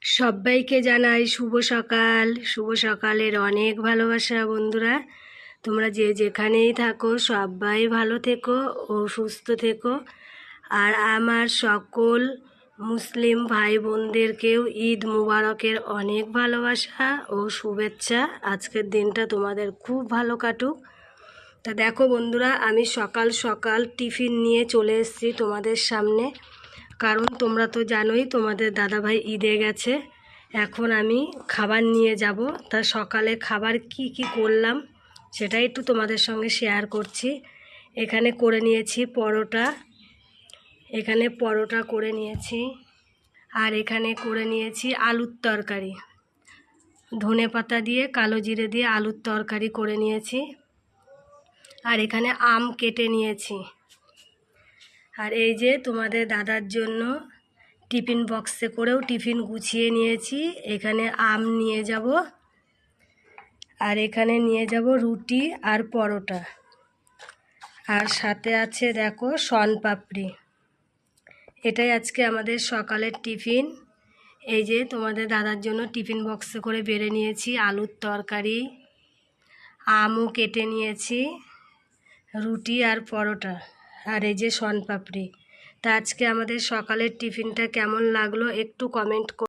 সবাইকে জানাই শুভ সকাল। শুভ সকালের অনেক ভালোবাসা বন্ধুরা। তোমরা যে যেখানেই থাকো সবাই ভালো থেকো ও সুস্থ থেকো। আর আমার সকল মুসলিম ভাই বোনদেরকেও ঈদ মুবারকের অনেক ভালোবাসা ও শুভেচ্ছা। আজকের দিনটা তোমাদের খুব ভালো কাটুক। তা দেখো বন্ধুরা, আমি সকাল সকাল টিফিন নিয়ে চলে এসেছি তোমাদের সামনে, কারণ তোমরা তো জানোই তোমাদের দাদাভাই ঈদে গেছে। এখন আমি খাবার নিয়ে যাব। তা সকালে খাবার কি কি করলাম সেটাই একটু তোমাদের সঙ্গে শেয়ার করছি। এখানে করে নিয়েছি পরোটা, এখানে পরোটা করে নিয়েছি, আর এখানে করে নিয়েছি আলুর তরকারি, ধনে পাতা দিয়ে কালো জিরে দিয়ে আলুর তরকারি করে নিয়েছি। আর এখানে আম কেটে নিয়েছি। আর এই যে তোমাদের দাদার জন্য টিফিন বক্সে করেও টিফিন গুছিয়ে নিয়েছি। এখানে আম নিয়ে যাব, আর এখানে নিয়ে যাব রুটি আর পরোটা, আর সাথে আছে দেখো শনপাপড়ি। এটাই আজকে আমাদের সকালের টিফিন। এই যে তোমাদের দাদার জন্য টিফিন বক্সে করে বেড়ে নিয়েছি আলুর তরকারি, আমও কেটে নিয়েছি, রুটি আর পরোটা, আর এই যে শনপাপড়ি। তা আজকে আমাদের সকালের টিফিনটা কেমন লাগলো একটু কমেন্ট